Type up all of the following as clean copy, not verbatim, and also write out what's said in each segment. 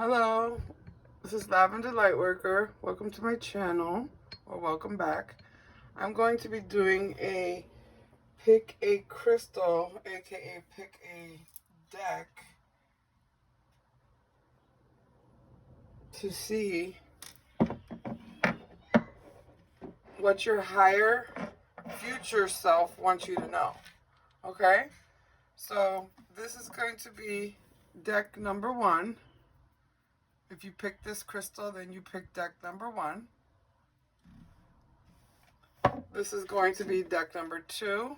Hello, this is Lavenderlightworker. Welcome to my channel, or welcome back. I'm going to be doing a pick a crystal, aka pick a deck, to see what your higher future self wants you to know. Okay? So this is going to be deck number 1. If you pick this crystal, then you pick deck number 1. This is going to be deck number 2.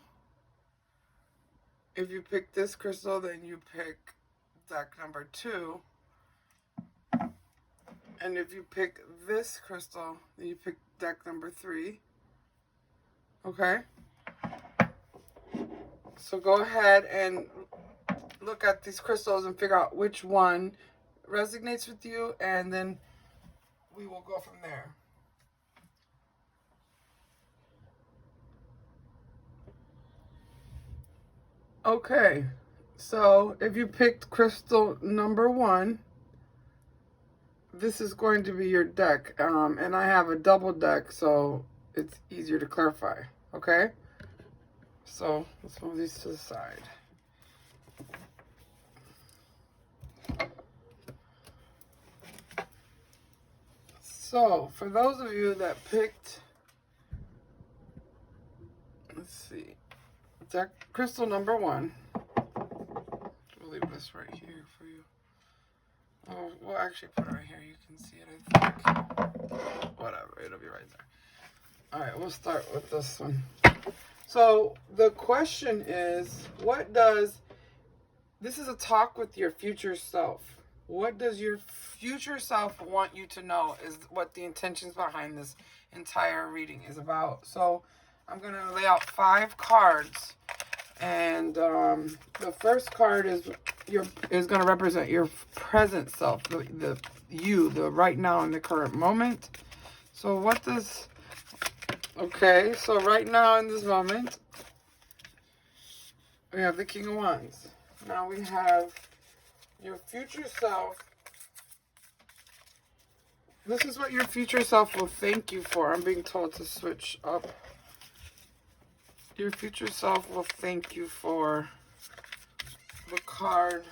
If you pick this crystal, then you pick deck number 2. And if you pick this crystal, then you pick deck number 3. Okay? So go ahead and look at these crystals and figure out which one resonates with you, and then we will go from there. Okay, so if you picked crystal number 1, this is going to be your deck, and I have a double deck, so it's easier to clarify. Okay, so let's move these to the side. So for those of you that picked, let's see, deck crystal number 1, we'll leave this right here for you. Oh, we'll actually put it right here. You can see it, I think. Whatever, it'll be right there. All right, we'll start with this one. So the question is, this is a talk with your future self. What does your future self want you to know is what the intentions behind this entire reading is about. So I'm going to lay out 5 cards. And the first card is going to represent your present self, the right now in the current moment. So so right now in this moment, we have the King of Wands. Now we have your future self. This is what your future self will thank you for. I'm being told to switch up. Your future self will thank you for the card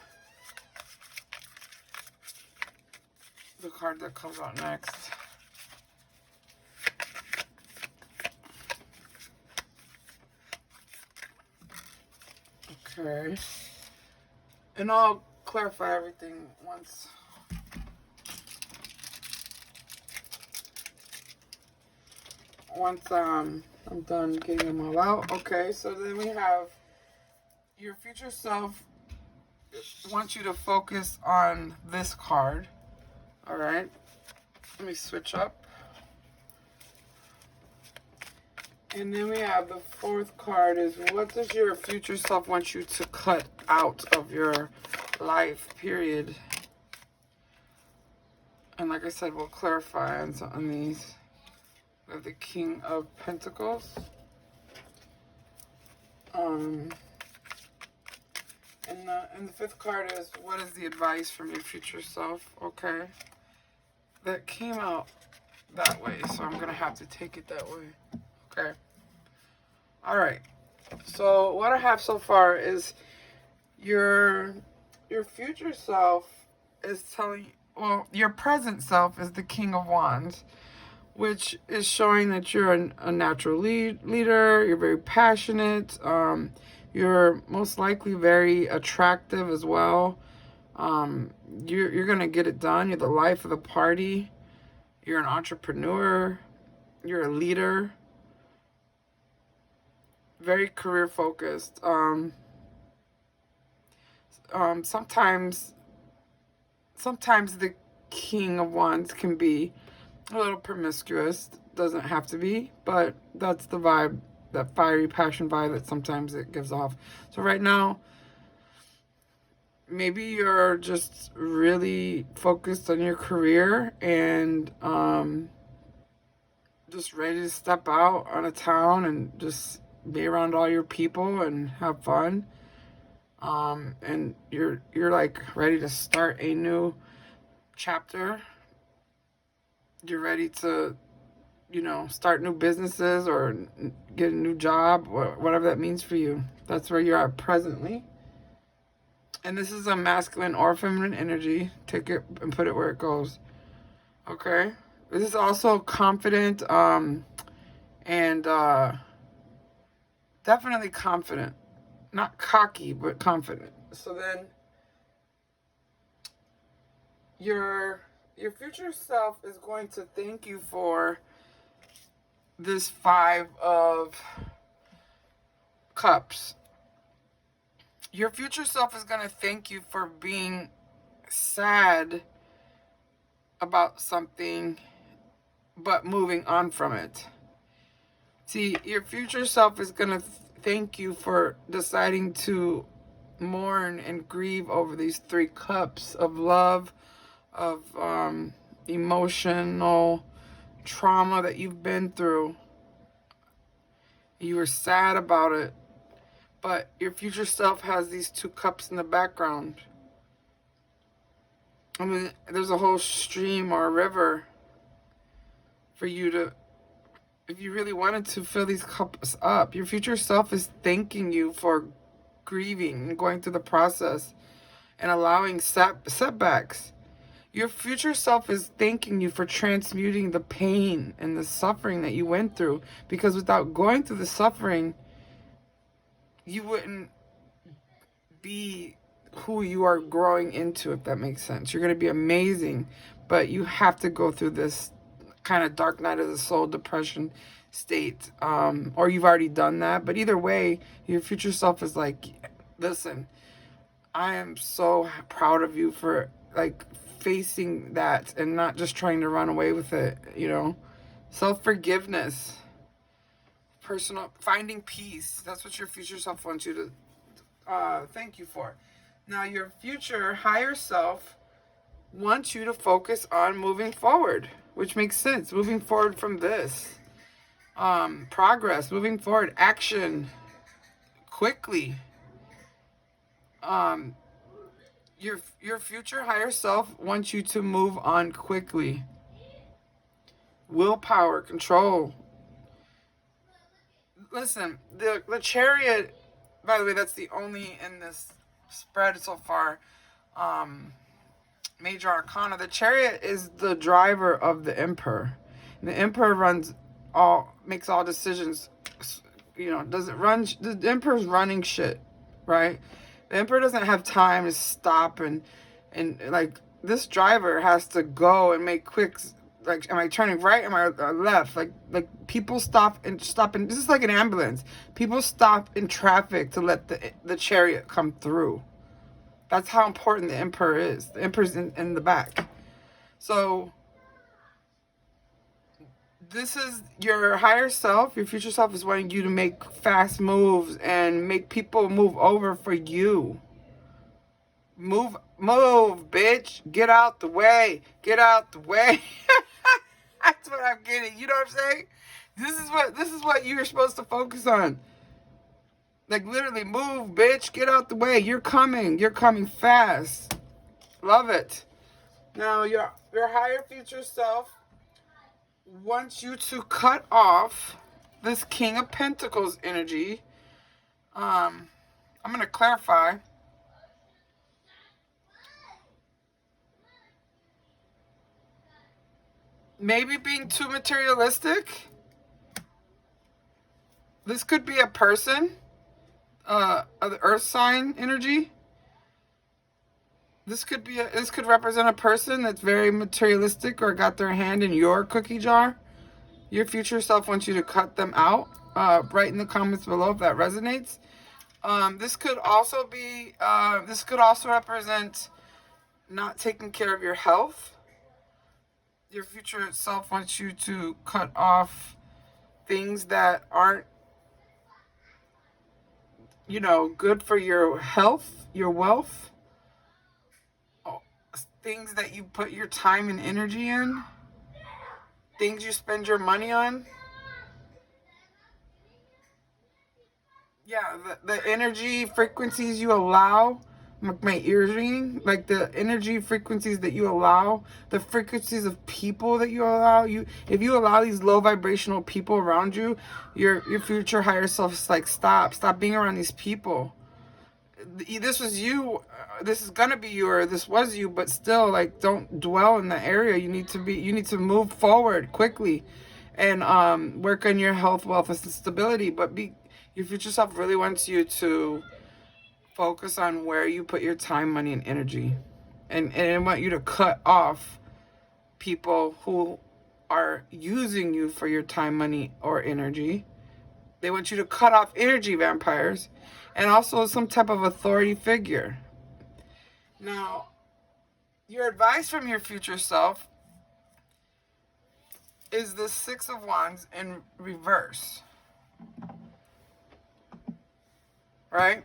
that comes out next. Okay. And I'll clarify everything once. I'm done getting them all out. Okay, so then we have your future self wants you to focus on this card. All right, let me switch up. And then we have the 4th card is, what does your future self want you to cut out of your life, period? And like I said, we'll clarify on these. We have the King of Pentacles. And the 5th card is, what is the advice from your future self? Okay. That came out that way, so I'm going to have to take it that way. Okay. All right. So what I have so far is your future self is telling, well, your present self is the King of Wands, which is showing that you're a natural leader. You're very passionate. You're most likely very attractive as well. You're going to get it done. You're the life of the party. You're an entrepreneur. You're a leader. Very career focused. Sometimes the King of Wands can be a little promiscuous. Doesn't have to be, but that's the vibe, that fiery passion vibe that sometimes it gives off. So right now, maybe you're just really focused on your career and just ready to step out on a town and just be around all your people and have fun. And you're like ready to start a new chapter. You're ready to, start new businesses or get a new job, or whatever that means for you. That's where you are presently. And this is a masculine or feminine energy. Take it and put it where it goes. Okay? This is also confident, and definitely confident. Not cocky, but confident. So then your future self is going to thank you for this 5 of Cups. Your future self is going to thank you for being sad about something but moving on from it. See, your future self is going to thank you for deciding to mourn and grieve over these 3 cups of love, of emotional trauma that you've been through. You were sad about it, but your future self has these 2 cups in the background. I mean, there's a whole stream or a river for you to, if you really wanted to fill these cups up. Your future self is thanking you for grieving and going through the process and allowing setbacks. Your future self is thanking you for transmuting the pain and the suffering that you went through, because without going through the suffering, you wouldn't be who you are growing into, if that makes sense. You're going to be amazing, but you have to go through this kind of dark night of the soul depression state, or you've already done that. But either way, your future self is like, listen, I am so proud of you for facing that and not just trying to run away with it. Self-forgiveness, personal, finding peace. That's what your future self wants you to thank you for. Now, your future higher self wants you to focus on moving forward, which makes sense. Moving forward from this. Progress, moving forward, action, quickly. Your future higher self wants you to move on quickly. Willpower, control. Listen, the Chariot, by the way, that's the only in this spread so far, major arcana. The Chariot is the driver of the Emperor. And the Emperor makes all decisions. The Emperor's running shit, right? The Emperor doesn't have time to stop and this driver has to go and make quick, am I turning right? Am I left? People stop and this is like an ambulance. People stop in traffic to let the Chariot come through. That's how important the Emperor is. The Emperor's in the back. So this is your higher self. Your future self is wanting you to make fast moves and make people move over for you. Move, bitch. Get out the way. Get out the way. That's what I'm getting. You know what I'm saying? This is what you're supposed to focus on. Literally, move, bitch. Get out the way. You're coming. You're coming fast. Love it. Now, your higher future self wants you to cut off this King of Pentacles energy. I'm going to clarify. Maybe being too materialistic. This could be a person, of the earth sign energy. This could represent a person that's very materialistic or got their hand in your cookie jar. Your future self wants you to cut them out. Write in the comments below if that resonates. This could also represent not taking care of your health. Your future self wants you to cut off things that aren't, good for your health, your wealth. Things that you put your time and energy in. Things you spend your money on. Yeah, the energy frequencies you allow my ears ringing, like the energy frequencies that you allow, the frequencies of people that you allow. If you allow these low vibrational people around you, your future higher self is like, stop being around these people. This was you, this is gonna be you, or this was you, but still, like, don't dwell in the area. You need to move forward quickly, and work on your health, wealth, and stability. But your future self really wants you to focus on where you put your time, money, and energy, and I want you to cut off people who are using you for your time, money, or energy. They want you to cut off energy vampires, and also some type of authority figure. Now, your advice from your future self is the Six of Wands in reverse. Right?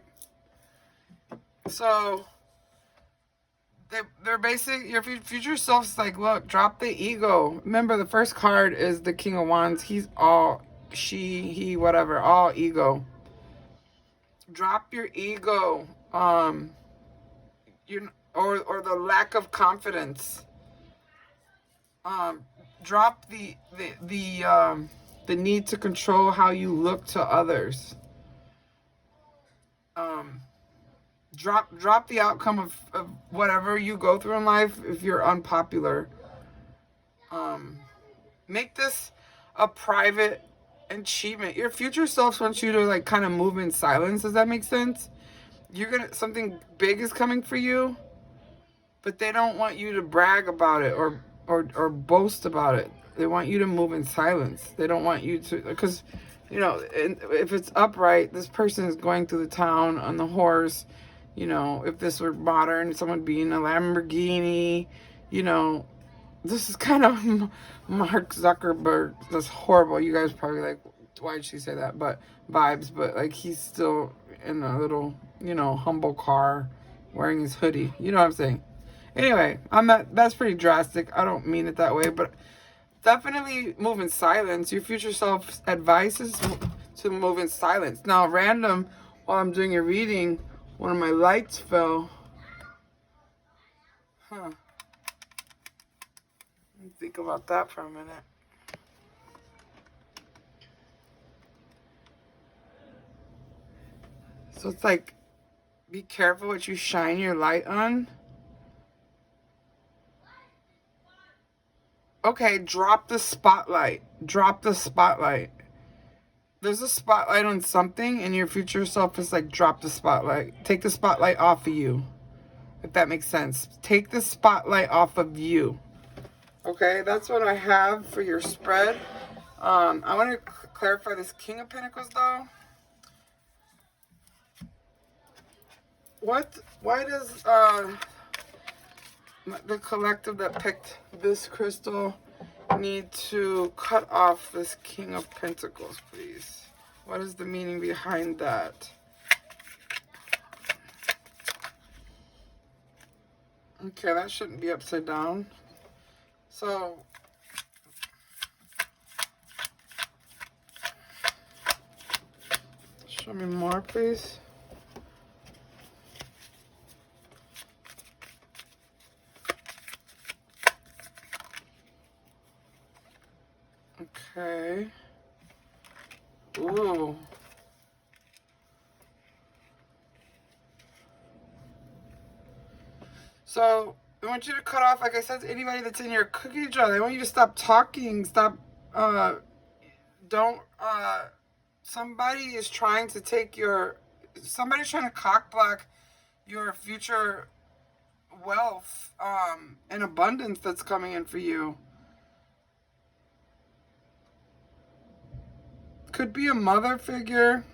So, they're basically, your future self's like, look, drop the ego. Remember, the first card is the King of Wands. He's all, he, whatever, all ego. Drop your ego, or the lack of confidence. Drop the need to control how you look to others. Drop the outcome of whatever you go through in life if you're unpopular. Make this a private achievement. Your future self wants you to, like, kind of move in silence. Does that make sense? Something big is coming for you, but they don't want you to brag about it or boast about it. They want you to move in silence. They don't want you to, because, if it's upright, this person is going through the town on the horse. If this were modern, someone being a Lamborghini, this is kind of Mark Zuckerberg. That's horrible. You guys probably like, why did she say that? But vibes. But, like, he's still in a little, humble car wearing his hoodie. You know what I'm saying? Anyway, that's pretty drastic. I don't mean it that way, but definitely move in silence. Your future self's advice is to move in silence. Now, random, while I'm doing a reading, one of my lights fell. Let me think about that for a minute. So it's like, be careful what you shine your light on. Okay, drop the spotlight. Drop the spotlight. There's a spotlight on something, and your future self is like, drop the spotlight. Take the spotlight off of you. If that makes sense. Take the spotlight off of you. Okay, that's what I have for your spread. I want to clarify this King of Pentacles, though. Why does the collective that picked this crystal need to cut off this King of Pentacles, please? What is the meaning behind that? Okay, that shouldn't be upside down. So, show me more, please. Okay. Ooh. So, I want you to cut off, like I said, to anybody that's in your cookie jar. They want you to stop talking, somebody is trying to take somebody's trying to cock block your future wealth, and abundance that's coming in for you. Could be a mother figure,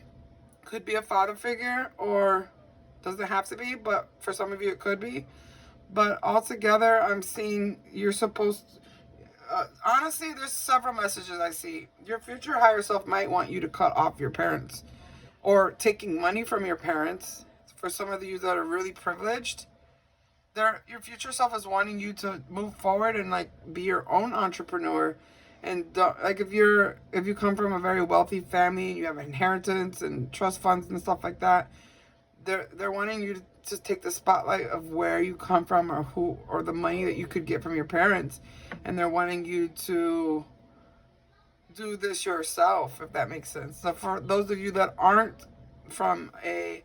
could be a father figure, or doesn't have to be, but for some of you it could be. But altogether, I'm seeing you're supposed to, honestly, there's several messages I see. Your future higher self might want you to cut off your parents, or taking money from your parents. For some of you that are really privileged, your future self is wanting you to move forward and, like, be your own entrepreneur. And like, if you come from a very wealthy family, you have inheritance and trust funds and stuff like that, they're wanting you to take the spotlight of where you come from, or who, or the money that you could get from your parents, and they're wanting you to do this yourself, if that makes sense. So for those of you that aren't from a,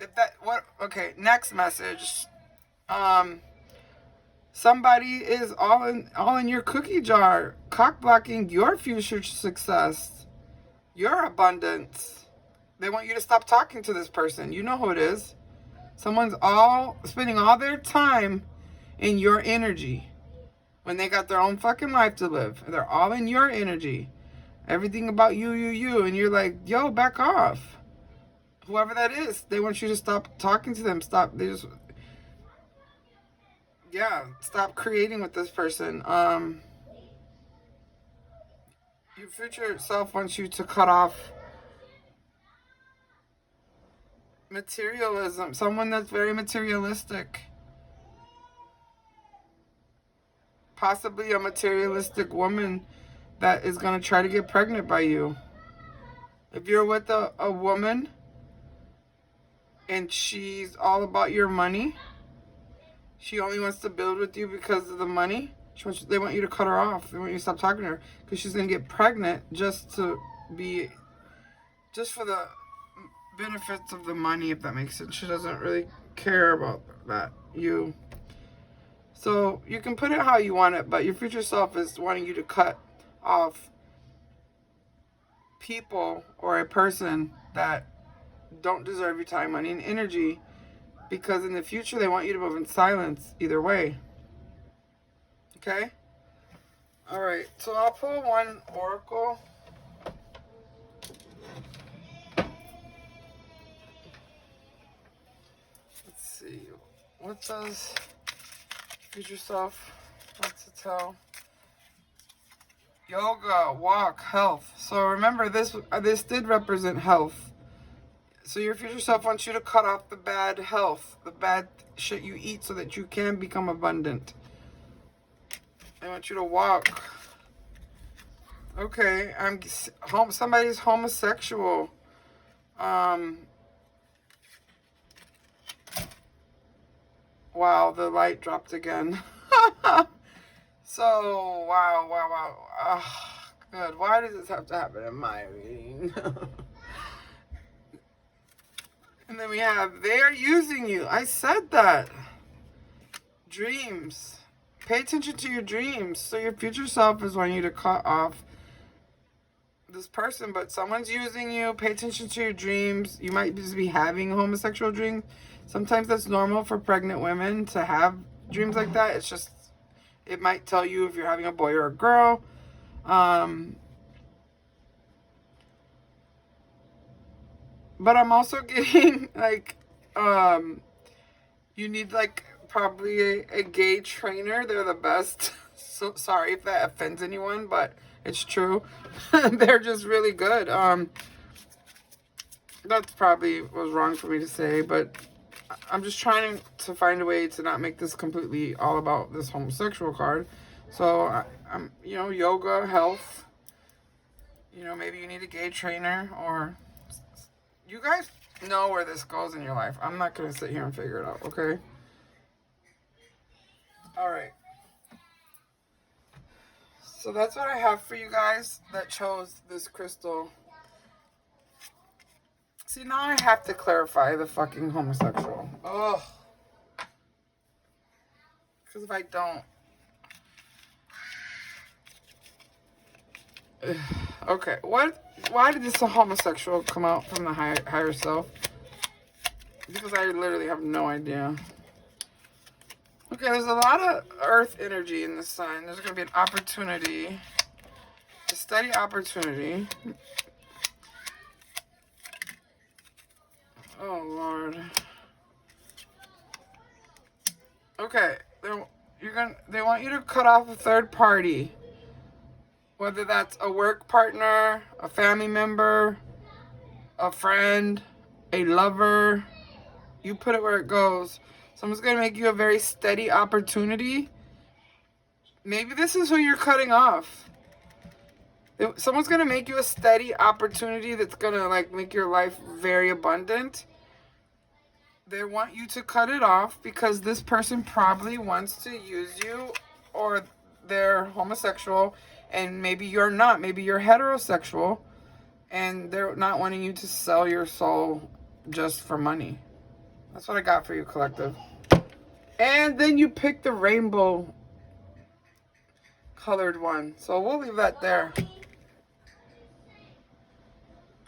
if that, what, okay, next message. Somebody is all in your cookie jar, cock blocking your future success, your abundance. They want you to stop talking to this person. You know who it is. Someone's all spending all their time in your energy when they got their own fucking life to live. They're all in your energy. Everything about you. And you're like, yo, back off. Whoever that is, they want you to stop talking to them. Stop. Stop creating with this person. Your future self wants you to cut off materialism. Someone that's very materialistic. Possibly a materialistic woman that is going to try to get pregnant by you. If you're with a woman and she's all about your money, she only wants to build with you because of the money, they want you to cut her off. They want you to stop talking to her because she's going to get pregnant just for the benefits of the money, if that makes sense. She doesn't really care about that. So you can put it how you want it, but your future self is wanting you to cut off people or a person that don't deserve your time, money, and energy, because in the future they want you to move in silence either way. Okay? Alright, so I'll pull one oracle. Let's see. What does future self want to tell? Yoga, walk, health. So remember, this did represent health. So your future self wants you to cut off the bad health, the bad shit you eat, so that you can become abundant. They want you to walk. Okay, somebody's homosexual. Wow, the light dropped again. So, wow. Good. Why does this have to happen in my reading? And then we have, they are using you. I said that. Dreams. Pay attention to your dreams. So your future self is wanting you to cut off this person, but someone's using you. Pay attention to your dreams. You might just be having homosexual dreams. Sometimes that's normal for pregnant women to have dreams like that. It's just, it might tell you if you're having a boy or a girl. But I'm also getting, like, you need, like, probably a gay trainer. They're the best. So sorry if that offends anyone, but it's true. They're just really good. That's probably was wrong for me to say, but I'm just trying to find a way to not make this completely all about this homosexual card. So, I'm, yoga, health. Maybe you need a gay trainer, or you guys know where this goes in your life. I'm not going to sit here and figure it out, okay? All right. So that's what I have for you guys that chose this crystal. See, now I have to clarify the fucking homosexual. Ugh. Because if I don't... Okay, why did this homosexual come out from the higher self? Because I literally have no idea. Okay, there's a lot of earth energy in the sign. There's going to be an opportunity. A steady opportunity. Oh, Lord. Okay, they want you to cut off a third party. Whether that's a work partner, a family member, a friend, a lover. You put it where it goes. Someone's going to make you a very steady opportunity. Maybe this is who you're cutting off. Someone's going to make you a steady opportunity that's going to, like, make your life very abundant. They want you to cut it off because this person probably wants to use you, or they're homosexual, and maybe you're not. Maybe you're heterosexual, and they're not wanting you to sell your soul just for money. That's what I got for you, collective. And then you pick the rainbow colored one. So we'll leave that there.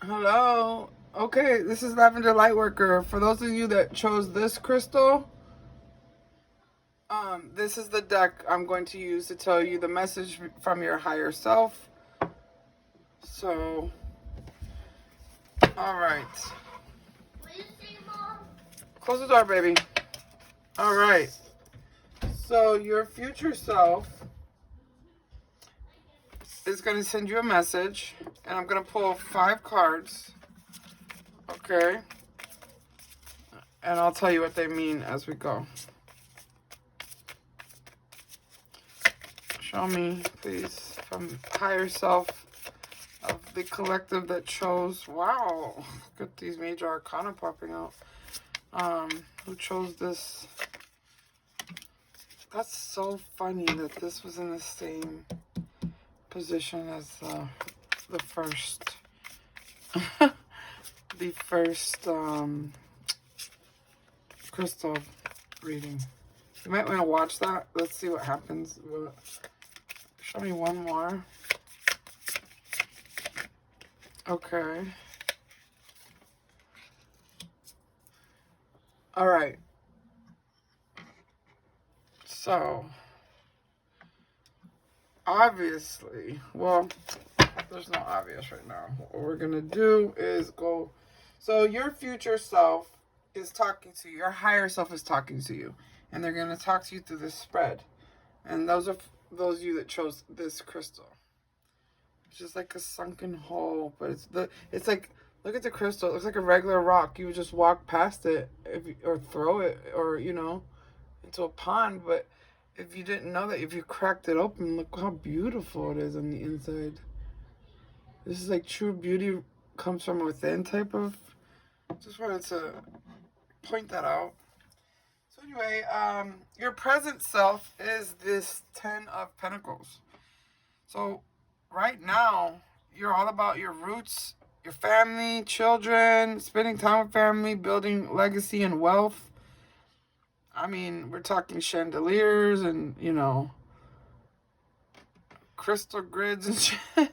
Hello. Okay, this is Lavender Lightworker. For those of you that chose this crystal, this is the deck I'm going to use to tell you the message from your higher self. So, all right. Close the door, baby. All right. So your future self is going to send you a message, and I'm going to pull 5 cards. Okay. And I'll tell you what they mean as we go. Show me, please, from higher self of the collective that chose. Wow, look at these major arcana popping out. Who chose this? That's so funny that this was in the same position as the first. The first crystal reading. You might want to watch that. Let's see what happens. Show me one more. Okay. All right. So, obviously, well, there's no obvious right now. What we're going to do is go. So, your future self is talking to you. Your higher self is talking to you. And they're going to talk to you through this spread. And those are those of you that chose this crystal. It's just like a sunken hole, but it's like, look at the crystal. It looks like a regular rock. You would just walk past it or throw it, or into a pond. But if you didn't know that, if you cracked it open, look how beautiful it is on the inside. This is like true beauty comes from within type of. Just wanted to point that out. So anyway, your present self is this 10 of Pentacles. So right now, you're all about your roots, your family, children, spending time with family, building legacy and wealth. I mean, we're talking chandeliers and, crystal grids and shit.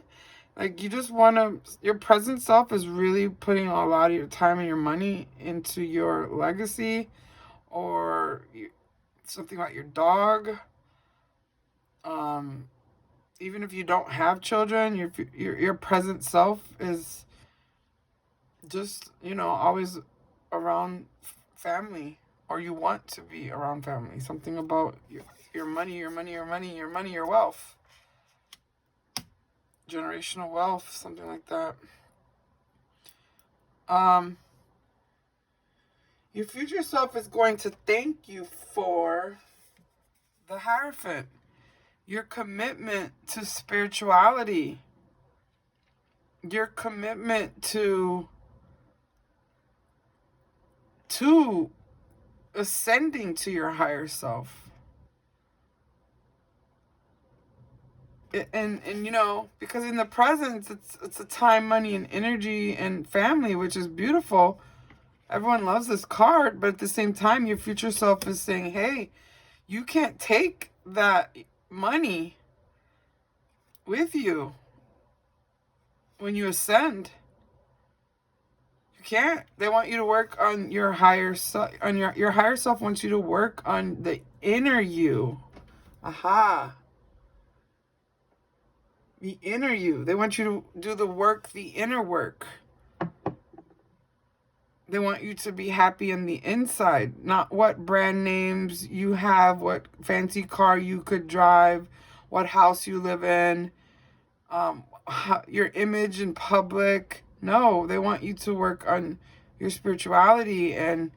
Like, you just want to, your present self is really putting a lot of your time and your money into your legacy, or something about your dog. Even if you don't have children, your present self is just, always around family, or you want to be around family. Something about your money, your wealth. Generational wealth, something like that. Your future self is going to thank you for the Hierophant. Your commitment to spirituality. Your commitment to ascending to your higher self. And because in the present, it's a time, money, and energy and family, which is beautiful. Everyone loves this card, but at the same time, your future self is saying, hey, you can't take that money with you when you ascend. You can't. They want you to work on your higher self. Your higher self wants you to work on the inner you. Aha. The inner you. They want you to do the work, the inner work. They want you to be happy on the inside, not what brand names you have, what fancy car you could drive, what house you live in, your image in public. No, they want you to work on your spirituality and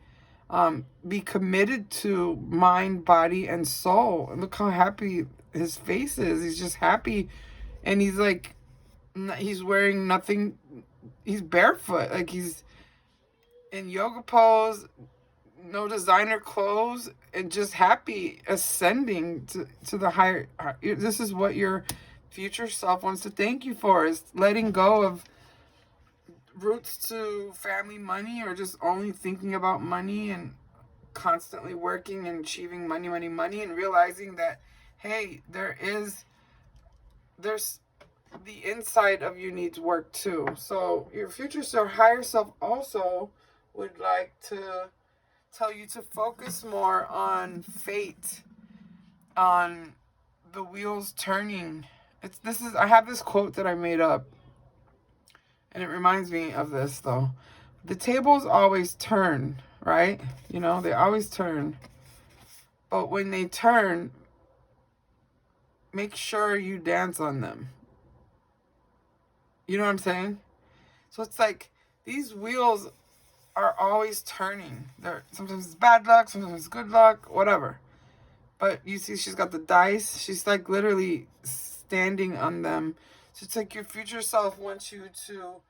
be committed to mind, body, and soul. And look how happy his face is. He's just happy. And he's like, he's wearing nothing. He's barefoot. Like he's in yoga pose, no designer clothes, and just happy ascending to the higher. This is what your future self wants to thank you for, is letting go of roots to family money, or just only thinking about money and constantly working and achieving money, money, money, and realizing that, hey, there's the inside of you needs work too. So your future self, higher self, also would like to tell you to focus more on fate, on the wheels turning. I have this quote that I made up, and it reminds me of this though. The tables always turn, right? You know, they always turn. But when they turn, make sure you dance on them. You know what I'm saying? So it's like these wheels are always turning. Sometimes it's bad luck, sometimes it's good luck, whatever. But you see, she's got the dice. She's like literally standing on them. So it's like your future self wants you to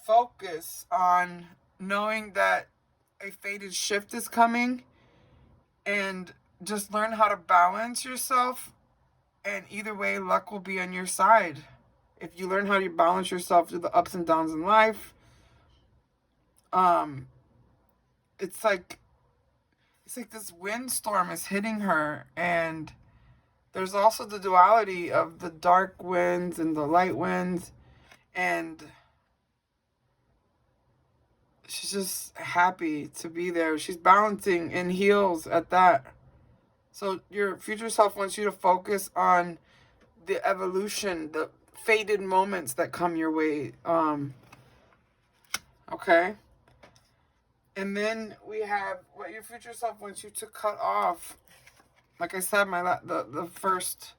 focus on knowing that a fated shift is coming, and just learn how to balance yourself. And either way, luck will be on your side. If you learn how to balance yourself through the ups and downs in life, it's like this windstorm is hitting her, and there's also the duality of the dark winds and the light winds, and she's just happy to be there. She's balancing in heels at that. So your future self wants you to focus on the evolution, the faded moments that come your way. Okay. And then we have what your future self wants you to cut off. Like I said, the first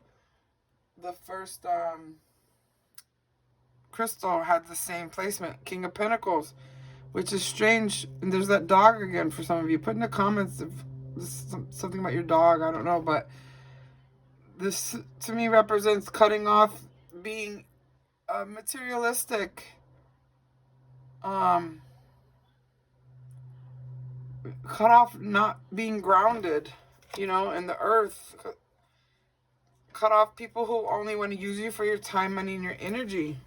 crystal had the same placement, King of Pentacles, which is strange. And there's that dog again for some of you. Put in the comments if this is something about your dog. I don't know, but this to me represents cutting off being materialistic. Cut off not being grounded, in the earth. Cut off people who only want to use you for your time, money, and your energy.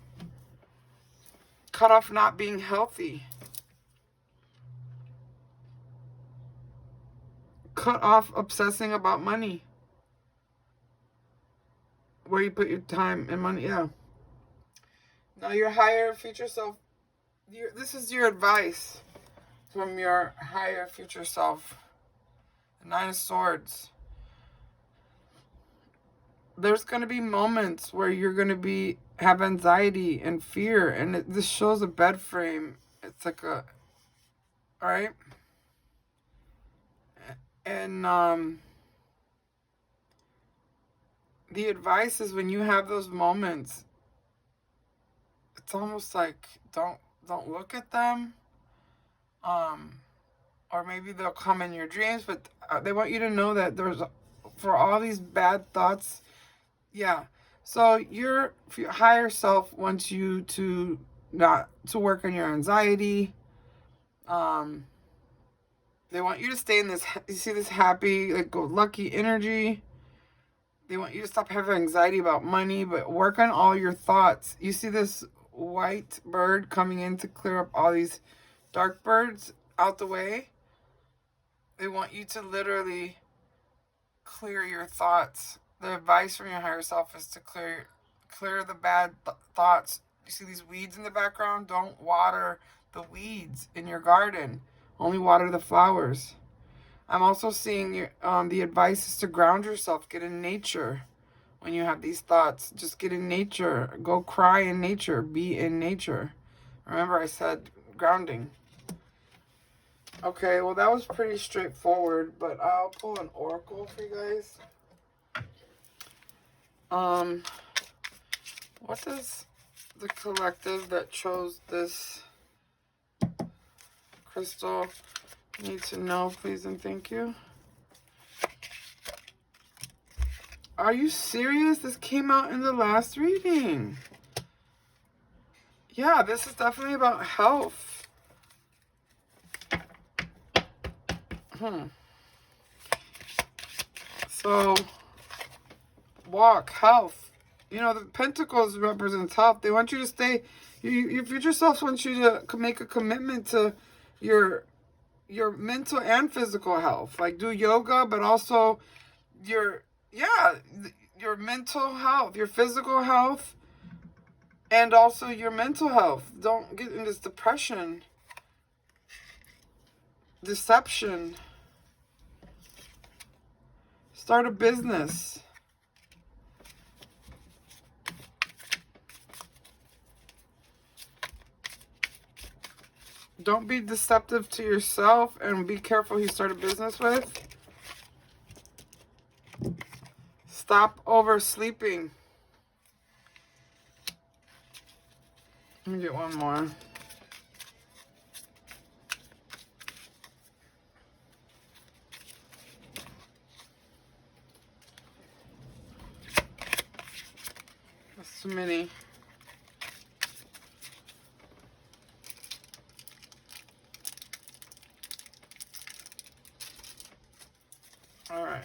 Cut off not being healthy. Cut off obsessing about money. Where you put your time and money, yeah. Now your higher future self, this is your advice from your higher future self. The Nine of Swords. There's going to be moments where you're going to have anxiety and fear, and this shows a bed frame. It's like all right? And the advice is, when you have those moments, it's almost like don't look at them. Or maybe they'll come in your dreams, but they want you to know that for all these bad thoughts, yeah. So your higher self wants you to work on your anxiety. They want you to stay in this, you see this happy, like go lucky energy. They want you to stop having anxiety about money, but work on all your thoughts. You see this white bird coming in to clear up all these dark birds out the way. They want you to literally clear your thoughts. The advice from your higher self is to clear the bad thoughts. You see these weeds in the background? Don't water the weeds in your garden. Only water the flowers. I'm also seeing the advice is to ground yourself. Get in nature when you have these thoughts. Just get in nature. Go cry in nature. Be in nature. Remember I said grounding. Okay, well that was pretty straightforward, but I'll pull an oracle for you guys. What does the collective that chose this crystal need to know, please and thank you? Are you serious? This came out in the last reading. Yeah, this is definitely about health. So, walk, health. You know, the Pentacles represents health. They want you to stay, your future self wants you to make a commitment to your mental and physical health. Like, do yoga, but also your mental health, your physical health, and also your mental health. Don't get in this depression, deception. Start a business. Don't be deceptive to yourself, and be careful who you start a business with. Stop oversleeping. Let me get one more. That's too many. All right.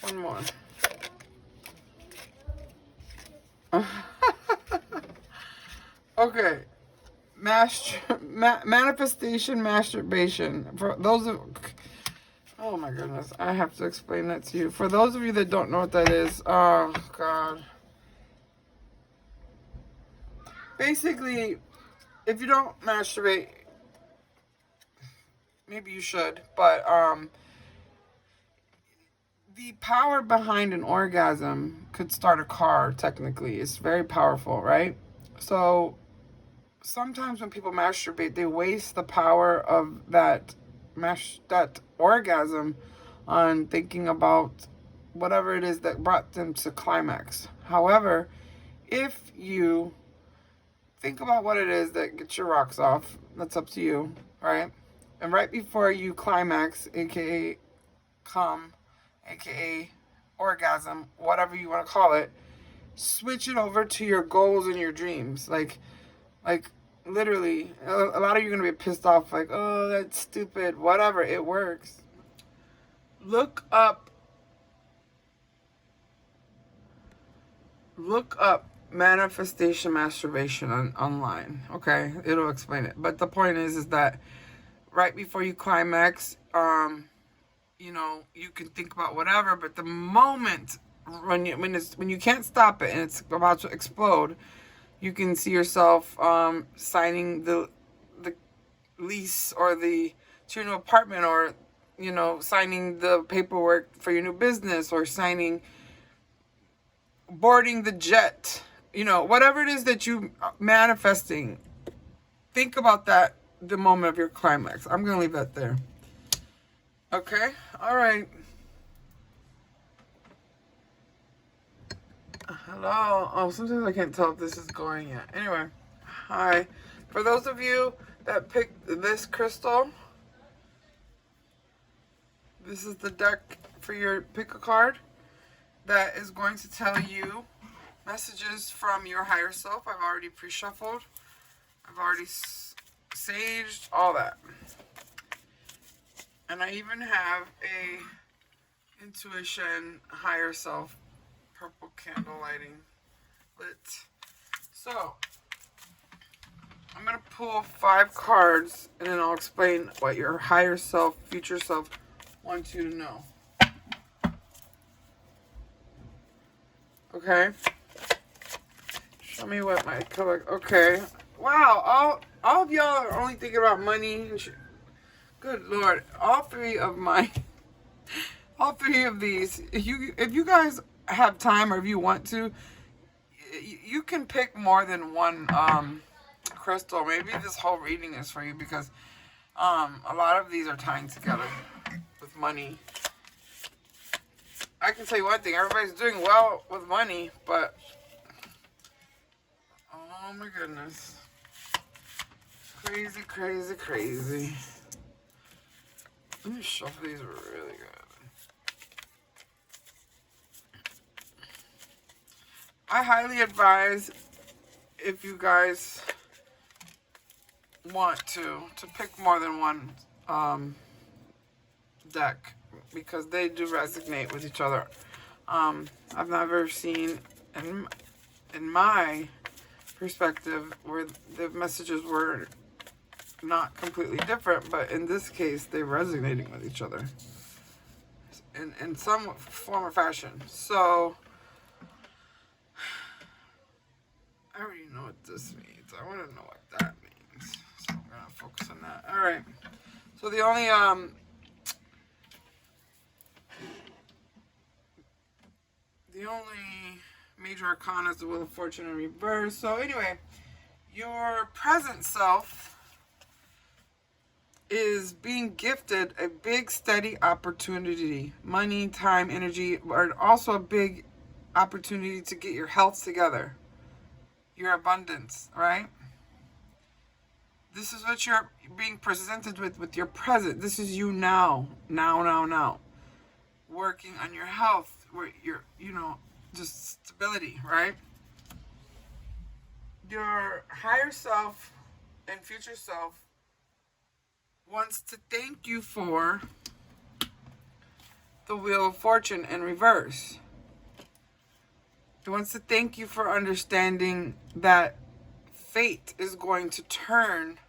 One more. Okay. Manifestation, masturbation. For those of... Oh my goodness. I have to explain that to you. For those of you that don't know what that is. Oh, God. Basically, if you don't masturbate, maybe you should, but the power behind an orgasm could start a car, technically. It's very powerful, right? So sometimes when people masturbate, they waste the power of that orgasm on thinking about whatever it is that brought them to climax. However, if you think about what it is that gets your rocks off, that's up to you, right? And right before you climax, aka come, aka orgasm, whatever you want to call it, switch it over to your goals and your dreams. Like literally, a lot of you are going to be pissed off, like, oh, that's stupid, whatever, it works. Look up manifestation masturbation online, okay? It'll explain it. But the point is that right before you climax, you know, you can think about whatever, but the moment when you can't stop it and it's about to explode, you can see yourself signing the lease or to your new apartment, or, you know, signing the paperwork for your new business, or boarding the jet, you know, whatever it is that you manifesting. Think about that the moment of your climax. I'm gonna leave that there. Okay, all right. Hello. Oh, sometimes I can't tell if this is going yet. Anyway, hi. For those of you that picked this crystal, this is the deck for your pick a card that is going to tell you messages from your higher self. I've already pre-shuffled. I've already saged, all that. And I even have a intuition higher self purple candle lighting lit. So I'm going to pull 5 cards, and then I'll explain what your higher self, future self wants you to know. Okay? Show me what my color... Okay. Wow, all of y'all are only thinking about money and shit. Good Lord. All three of these, if you guys have time, or if you want to, you can pick more than one crystal. Maybe this whole reading is for you, because a lot of these are tying together with money. I can tell you one thing, everybody's doing well with money, but oh my goodness. Crazy, crazy, crazy. Let me shuffle these really good. I highly advise, if you guys want to pick more than one deck because they do resonate with each other. I've never seen in my perspective where the messages were not completely different, but in this case they're resonating with each other in some form or fashion. So I already know what this means. I want to know what that means, so I'm gonna focus on that. All right, so the only major arcana is the Wheel of Fortune in reverse. So anyway, your present self is being gifted a big, steady opportunity. Money, time, energy, but also a big opportunity to get your health together. Your abundance, right? This is what you're being presented with your present. This is you now. Now. Working on your health, where you're, just stability, right? Your higher self and future self wants to thank you for the Wheel of Fortune in reverse. It wants to thank you for understanding that fate is going to turn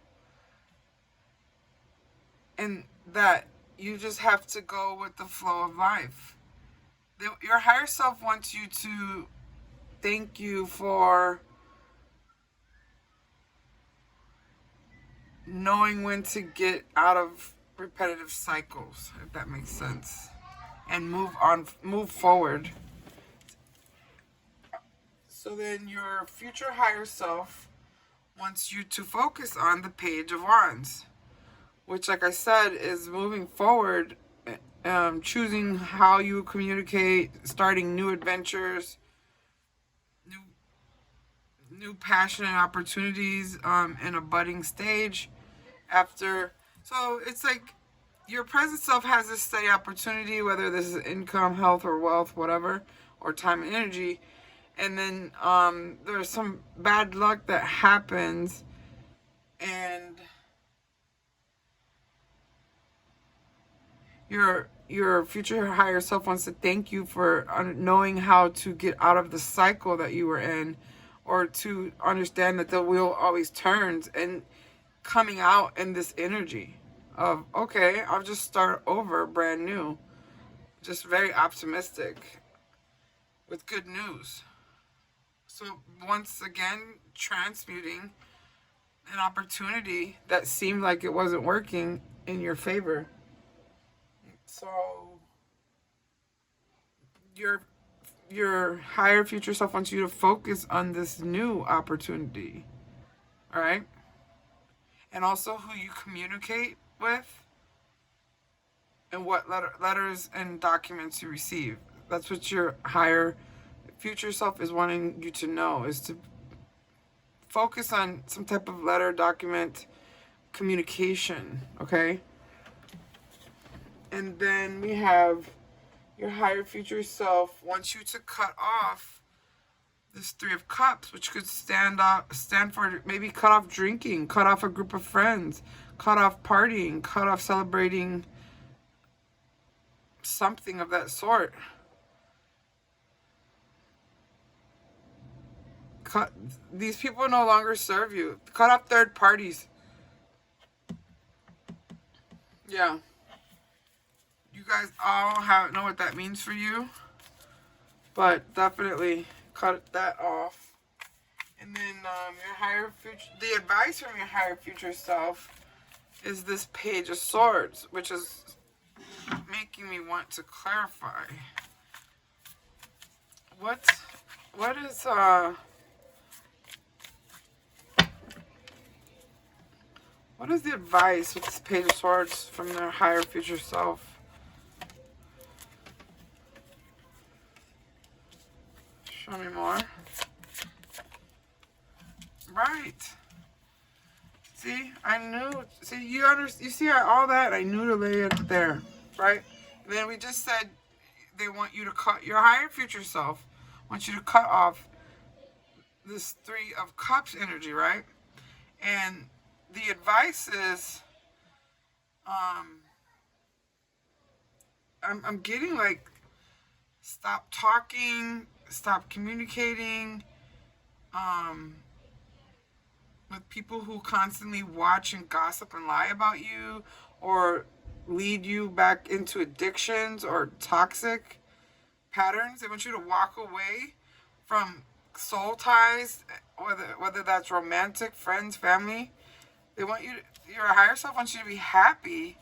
and that you just have to go with the flow of life. Your higher self wants you to thank you for knowing when to get out of repetitive cycles, if that makes sense, and move forward. So then your future higher self wants you to focus on the Page of Wands, which, like I said, is moving forward, choosing how you communicate, starting new adventures, new passionate opportunities in a budding stage. So it's like your present self has this steady opportunity, whether this is income, health, or wealth, whatever, or time and energy. And then there's some bad luck that happens, and your future higher self wants to thank you for knowing how to get out of the cycle that you were in, or to understand that the wheel always turns, and coming out in this energy of, okay, I'll just start over brand new, just very optimistic with good news. So once again, transmuting an opportunity that seemed like it wasn't working in your favor. So your higher future self wants you to focus on this new opportunity. All right? And also who you communicate with and what letters and documents you receive. That's what your higher future self is wanting you to know, is to focus on some type of letter, document, communication, okay? And then we have your higher future self wants you to cut off this Three of Cups, which could stand for maybe cut off drinking, cut off a group of friends, cut off partying, cut off celebrating something of that sort. These people no longer serve you. Cut off third parties. Yeah. You guys all know what that means for you. But definitely cut that off. And then your higher future, the advice from your higher future self is this Page of Swords, which is making me want to clarify. What is the advice with this Page of Swords from their higher future self? Show me more. Right. See, I knew. See, you see all that? I knew to lay it there, right? And then we just said they want you to cut, your higher future self wants you to cut off this Three of Cups energy, right? And the advice is, I'm getting like, stop talking, stop communicating, with people who constantly watch and gossip and lie about you, or lead you back into addictions or toxic patterns. They want you to walk away from soul ties, whether that's romantic, friends, family. They want you to, your higher self wants you to be happy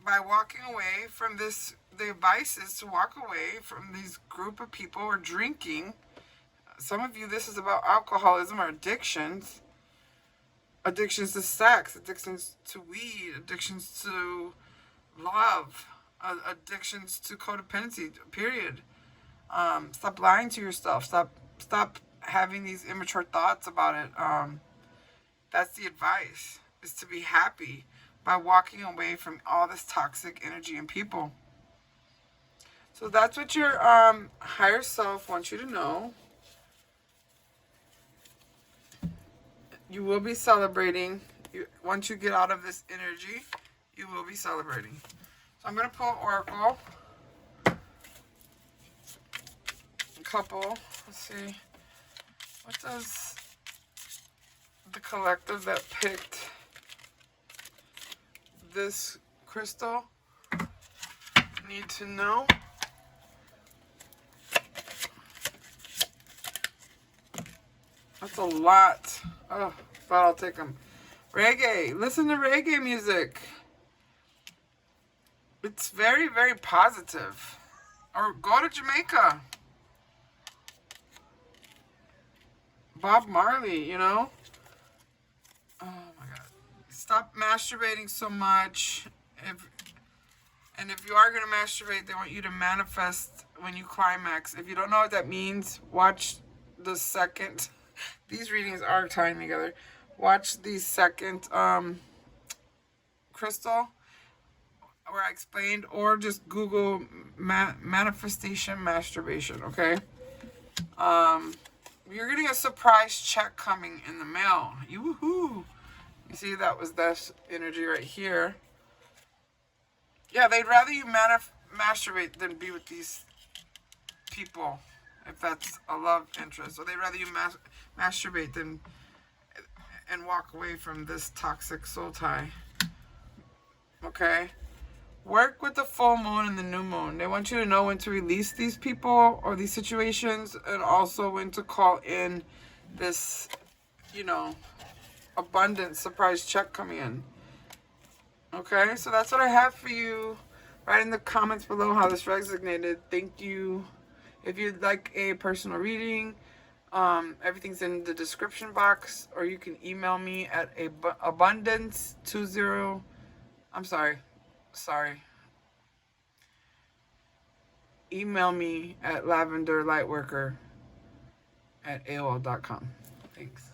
by walking away from this. The advice is to walk away from these group of people or drinking. Some of you, this is about alcoholism or addictions. Addictions to sex, addictions to weed, addictions to love, addictions to codependency, period. Stop lying to yourself. Stop having these immature thoughts about it. That's the advice, is to be happy by walking away from all this toxic energy and people. So that's what your higher self wants you to know. You will be celebrating. Once you get out of this energy, you will be celebrating. So I'm going to pull Oracle. A couple. Let's see. What does the collective that picked this crystal need to know? That's a lot. Oh, but I'll take them. Reggae. Listen to reggae music. It's very, very positive. Or go to Jamaica. Bob Marley, you know? Oh my God. Stop masturbating so much. If you are going to masturbate, they want you to manifest when you climax. If you don't know what that means, watch the second. These readings are tying together. Watch the second crystal where I explained, or just Google manifestation masturbation, okay? You're getting a surprise check coming in the mail. Woohoo! You see, that was this energy right here. Yeah, they'd rather you masturbate than be with these people, if that's a love interest. Or they'd rather you masturbate than and walk away from this toxic soul tie. Okay? Work with the full moon and the new moon. They want you to know when to release these people or these situations, and also when to call in this, you know, abundant surprise check coming in. Okay, so that's what I have for you. Write in the comments below how this resonated. Thank you. If you'd like a personal reading, everything's in the description box, or you can email me at abundance20. Email me at Lavenderlightworker at AOL.com. Thanks.